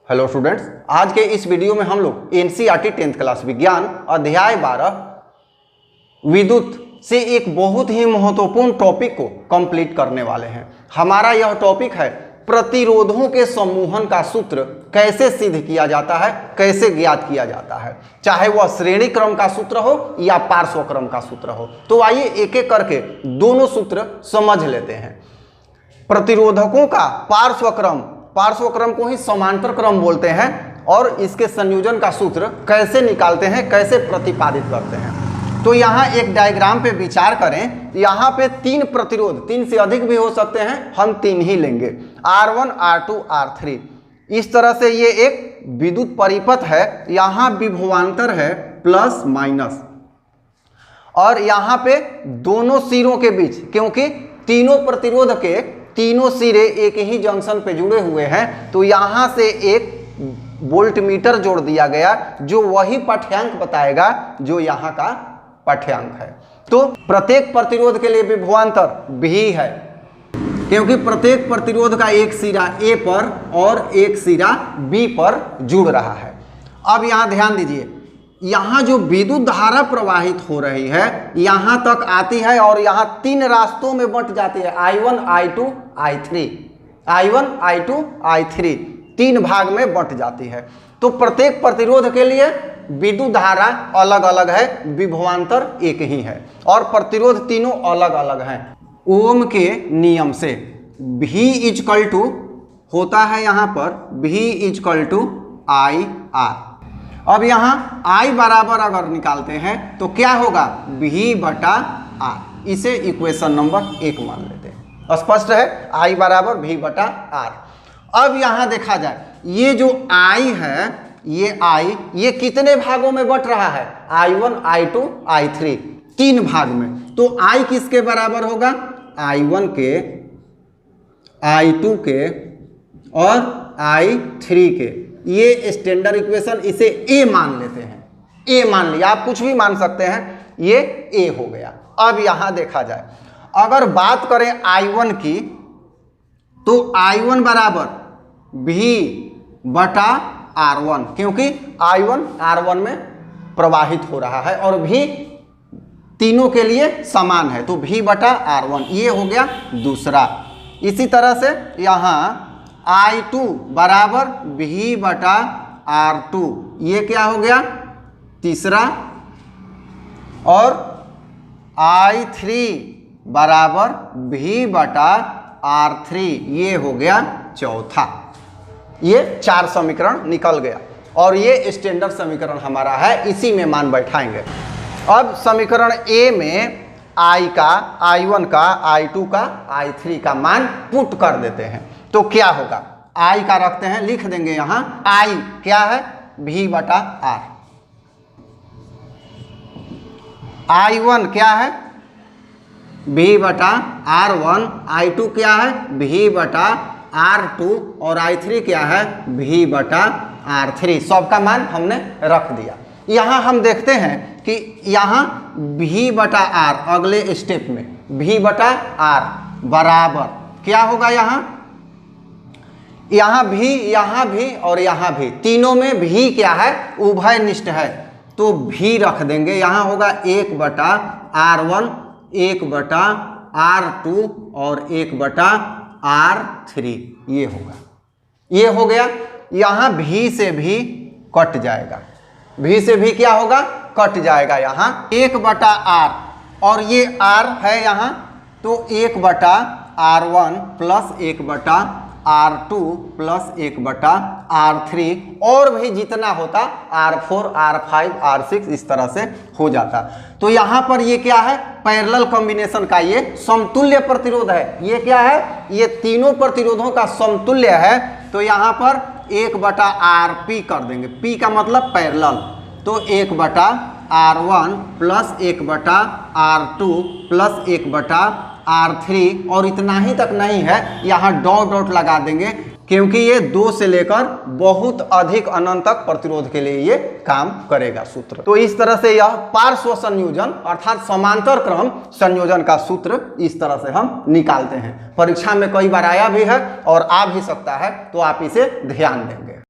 Hello students, आज के इस वीडियो में हम लोग एनसीईआरटी 10th क्लास विज्ञान अध्याय 12 विद्युत से एक बहुत ही महत्वपूर्ण टॉपिक को कंप्लीट करने वाले हैं। हमारा यह टॉपिक है प्रतिरोधों के सम्मोहन का सूत्र कैसे सिद्ध किया जाता है, कैसे ज्ञात किया जाता है, चाहे वह श्रेणी क्रम का सूत्र हो या पार्श्व क्रम का सूत्र हो। तो आइए एक एक करके दोनों सूत्र समझ लेते हैं। प्रतिरोधकों का पार्श्व क्रम को ही समांतर क्रम बोलते हैं और इसके संयोजन का सूत्र कैसे निकालते हैं, कैसे प्रतिपादित करते हैं। तो यहाँ एक डायग्राम पे विचार करें। यहाँ पे तीन प्रतिरोध, तीन से अधिक भी हो सकते हैं, हम तीन ही लेंगे, R1, R2, R3। इस तरह से ये एक विद्युत परिपथ है। यहाँ विभवांतर है प्लस माइनस, और यहाँ पे दोनों सिरों के बीच, क्योंकि तीनों प्रतिरोध के तीनों सिरे एक ही जंक्शन पे जुड़े हुए हैं, तो यहाँ से एक वोल्टमीटर जोड़ दिया गया जो वही पाठ्यांक बताएगा जो यहाँ का पाठ्यांक है। तो प्रत्येक प्रतिरोध के लिए विभवांतर V है, क्योंकि प्रत्येक प्रतिरोध का एक सिरा A पर और एक सिरा B पर जुड़ रहा है। अब यहाँ ध्यान दीजिए, यहाँ जो विद्युत धारा प्रवाहित हो रही है यहाँ तक आती है और यहाँ तीन रास्तों में बंट जाती है, I1, I2, I3, I1, I2, I3 तीन भाग में बंट जाती है। तो प्रत्येक प्रतिरोध के लिए विद्युत धारा अलग अलग है, विभवांतर एक ही है और प्रतिरोध तीनों अलग अलग हैं। ओम के नियम से V इजकल टू होता है यहाँ पर V इजकल टू IR। अब यहाँ I बराबर अगर निकालते हैं तो क्या होगा, V बटा R। इसे इक्वेशन नंबर 1 मान लेते हैं। स्पष्ट है, I बराबर V बटा R। अब यहाँ देखा जाए, ये जो I है, ये I ये कितने भागों में बट रहा है, I1, I2, I3 तीन भाग में। तो I किसके बराबर होगा, I1 के, I2 के और I3 के। ये स्टैंडर्ड इक्वेशन, इसे A मान लेते हैं। A मान लिया, आप कुछ भी मान सकते हैं, ये A हो गया। अब यहाँ देखा जाए, अगर बात करें I1 की, तो I1 बराबर V बटा R1, क्योंकि I1 R1 में प्रवाहित हो रहा है और V तीनों के लिए समान है, तो V बटा R1 ये हो गया दूसरा। इसी तरह से यहाँ I2 बराबर V बटा R2, ये क्या हो गया तीसरा, और I3 बराबर V बटा R3 ये हो गया चौथा। ये 4 समीकरण निकल गया और ये स्टैंडर्ड समीकरण हमारा है, इसी में मान बैठाएंगे। अब समीकरण A में I का, I1 का, I2 का, I3 का मान पुट कर देते हैं। तो क्या होगा, I का रखते हैं, लिख देंगे यहाँ I क्या है, V बटा R। I1 क्या है, V बटा R1, I2 क्या है, V बटा R2 और I3 क्या है, V बटा R3। सबका मान हमने रख दिया। यहाँ हम देखते हैं कि यहाँ V बटा R अगले स्टेप में V बटा R बराबर क्या होगा, यहाँ भी और यहाँ भी, तीनों में V क्या है, उभयनिष्ठ है, तो V रख देंगे। यहाँ होगा 1 बटा R1, 1 बटा R2 और 1 बटा R3 ये होगा। ये हो गया। यहाँ V से भी कट जाएगा, V से भी क्या होगा, कट जाएगा। यहाँ 1 बटा R और ये R है यहाँ, तो 1 बटा R1 प्लस 1 बटा R2 प्लस 1 बटा R3 और भी जितना होता R4, R5, R6 इस तरह से हो जाता। तो यहाँ पर ये क्या है, पैरेलल कॉम्बिनेशन का ये समतुल्य प्रतिरोध है। ये क्या है, ये तीनों प्रतिरोधों का समतुल्य है। तो यहाँ पर 1 बटा RP कर देंगे, P का मतलब पैरेलल, तो 1 बटा R1 प्लस 1 बटा R2 प्लस 1 बटा R3 और इतना ही तक नहीं है, यहाँ डॉट डॉट लगा देंगे, क्योंकि ये 2 से लेकर बहुत अधिक अनंत तक प्रतिरोध के लिए ये काम करेगा सूत्र। तो इस तरह से यह पार्श्व संयोजन अर्थात समांतर क्रम संयोजन का सूत्र इस तरह से हम निकालते हैं। परीक्षा में कई बार आया भी है और आ भी सकता है, तो आप इसे ध्यान देंगे।